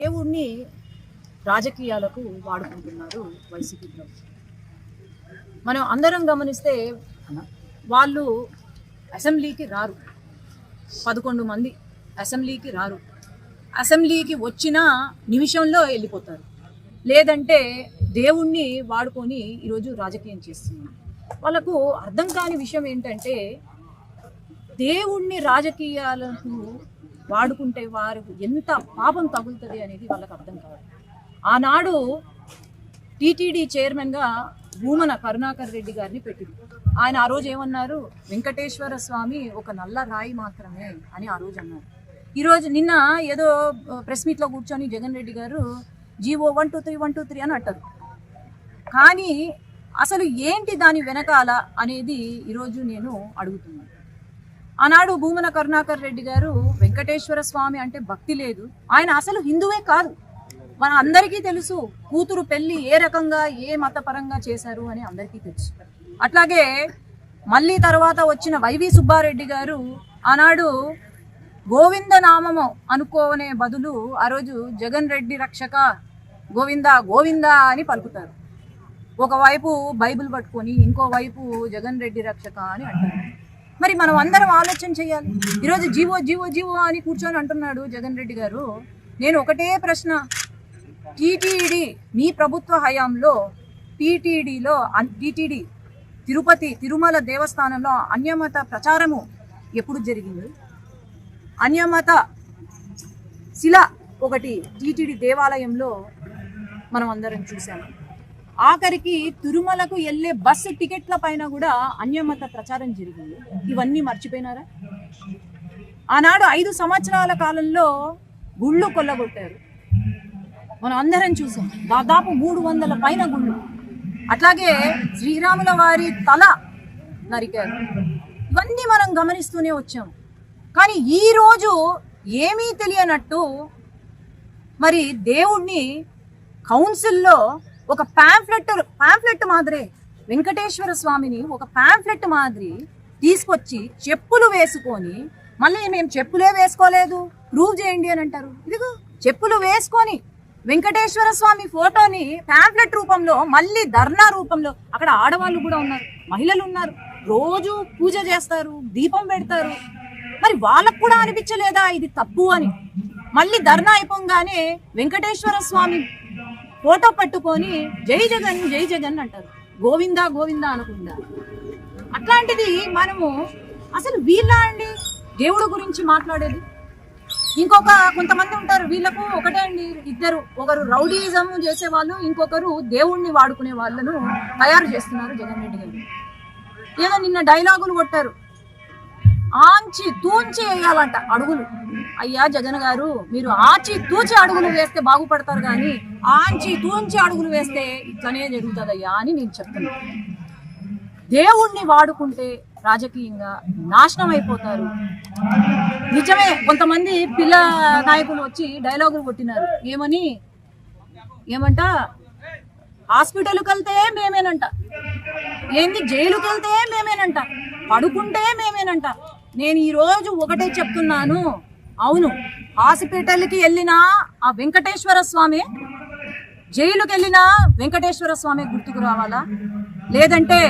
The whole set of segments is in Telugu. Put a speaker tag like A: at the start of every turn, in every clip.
A: దేవుణ్ణి రాజకీయాలకు వాడుకుంటున్నారు వైసీపీ ప్రభుత్వం. మనం అందరం గమనిస్తే వాళ్ళు అసెంబ్లీకి రారు, 11 మంది అసెంబ్లీకి రారు. అసెంబ్లీకి వచ్చిన నిమిషంలో వెళ్ళిపోతారు. లేదంటే దేవుణ్ణి వాడుకొని ఈరోజు రాజకీయం చేస్తున్నారు. వాళ్ళకు అర్థం కాని విషయం ఏంటంటే, దేవుణ్ణి రాజకీయాలకు వాడుకుంటే వారు ఎంత పాపం తగులుతుంది అనేది వాళ్ళకి అర్థం కాదు. ఆనాడు టీటీడీ చైర్మన్గా భూమన కరుణాకర్ రెడ్డి గారిని పెట్టింది. ఆయన ఆ రోజు ఏమన్నారు, వెంకటేశ్వర స్వామి ఒక నల్ల రాయి మాత్రమే అని ఆ రోజు అన్నారు. ఈరోజు నిన్న ఏదో ప్రెస్ మీట్లో కూర్చొని జగన్ రెడ్డి గారు జీవో 123 అని అంటారు. కానీ అసలు ఏంటి దాని వెనకాల అనేది ఈరోజు నేను అడుగుతున్నాను. ఆనాడు భూమన కరుణాకర్ రెడ్డి గారు వెంకటేశ్వర స్వామి అంటే భక్తి లేదు, ఆయన అసలు హిందువే కాదు, మన అందరికీ తెలుసు. కూతురు పెళ్లి ఏ రకంగా ఏ మతపరంగా చేశారు అని అందరికీ తెలుసు. అట్లాగే మళ్ళీ తర్వాత వచ్చిన వైవి సుబ్బారెడ్డి గారు ఆనాడు గోవింద నామము అనుకోనే బదులు ఆ రోజు జగన్ రెడ్డి రక్షక గోవింద గోవింద అని పలుకుతారు. ఒకవైపు బైబిల్ పట్టుకొని ఇంకోవైపు జగన్ రెడ్డి రక్షక అని అంటారు. మరి మనం అందరం ఆలోచన చేయాలి. ఈరోజు జీవో జీవో జీవో అని కూర్చొని అంటున్నాడు జగన్ రెడ్డి గారు. నేను ఒకటే ప్రశ్న, టీటీడీ మీ ప్రభుత్వ హయాంలో టీటీడీ తిరుపతి తిరుమల దేవస్థానంలో అన్యమత ప్రచారము ఎప్పుడు జరిగింది? అన్యమత శిల ఒకటి టీటీడీ దేవాలయంలో మనం అందరం చూసాము. ఆఖరికి తిరుమలకు వెళ్ళే బస్సు టికెట్ల పైన కూడా అన్యమత ప్రచారం జరిగింది. ఇవన్నీ మర్చిపోయినారా? ఆనాడు 5 సంవత్సరాల కాలంలో గుళ్ళు కొల్లగొట్టారు, మనం అందరం చూసాం. దాదాపు 300 పైన గుళ్ళు. అట్లాగే శ్రీరాముల వారి తల నరికారు. ఇవన్నీ మనం గమనిస్తూనే వచ్చాం. కానీ ఈరోజు ఏమీ తెలియనట్టు మరి దేవుణ్ణి కౌన్సిల్లో ఒక ప్యాంఫ్లెట్ మాదిరి వెంకటేశ్వర స్వామిని ఒక ప్యాంఫ్లెట్ మాదిరి తీసుకొచ్చి చెప్పులు వేసుకొని, మళ్ళీ మేము చెప్పులే వేసుకోలేదు ప్రూవ్ చేయండి అని అంటారు. ఇదిగో చెప్పులు వేసుకొని వెంకటేశ్వర స్వామి ఫోటోని ప్యాంఫ్లెట్ రూపంలో, మళ్ళీ ధర్నా రూపంలో, అక్కడ ఆడవాళ్ళు కూడా ఉన్నారు, మహిళలు ఉన్నారు, రోజు పూజ చేస్తారు, దీపం పెడతారు. మరి వాళ్ళకు కూడా అనిపించలేదా ఇది తప్పు అని? మళ్ళీ ధర్నా అయిపోగానే వెంకటేశ్వర స్వామి ఫోటో పట్టుకొని జై జగన్ అంటారు, గోవిందా గోవిందా అనుకుందా. అట్లాంటిది మనము అసలు వీళ్ళ అండి దేవుడు గురించి మాట్లాడేది. కొంతమంది ఉంటారు, వీళ్ళకు ఒకటే అండి, ఇద్దరు, ఒకరు రౌడీజం చేసేవాళ్ళు, ఇంకొకరు దేవుణ్ణి వాడుకునే వాళ్ళను తయారు చేస్తున్నారు జగన్ రెడ్డి గారు. ఏదో నిన్న డైలాగులు కొట్టారు, ఆంచి తూంచి వేయాలంట అడుగులు. అయ్యా జగన్ గారు, మీరు ఆచి తూచి అడుగులు వేస్తే బాగుపడతారు, కానీ ఆంచి తూంచి అడుగులు వేస్తే ఇట్లనే జరుగుతుందయ్యా అని నేను చెప్తున్నాను. దేవుణ్ణి వాడుకుంటే రాజకీయంగా నాశనం అయిపోతారు. నిజమే, కొంతమంది పిల్ల నాయకులు వచ్చి డైలాగులు కొట్టినారు. ఏమంట హాస్పిటల్కి వెళ్తే మేమేనంట, ఏంది జైలుకి వెళ్తే మేమేనంట, పడుకుంటే మేమేనంట. నేను ఈరోజు ఒకటే చెప్తున్నాను, అవును, హాస్పిటల్కి వెళ్ళినా ఆ వెంకటేశ్వర స్వామి, జైలుకి వెళ్ళినా వెంకటేశ్వర స్వామి గుర్తుకు రావాలా? లేదంటే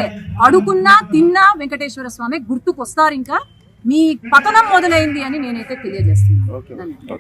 A: అడుకున్నా తిన్నా వెంకటేశ్వర స్వామి గుర్తుకొస్తారు. ఇంకా మీ పతనం మొదలైంది అని నేనైతే తెలియజేస్తున్నాను.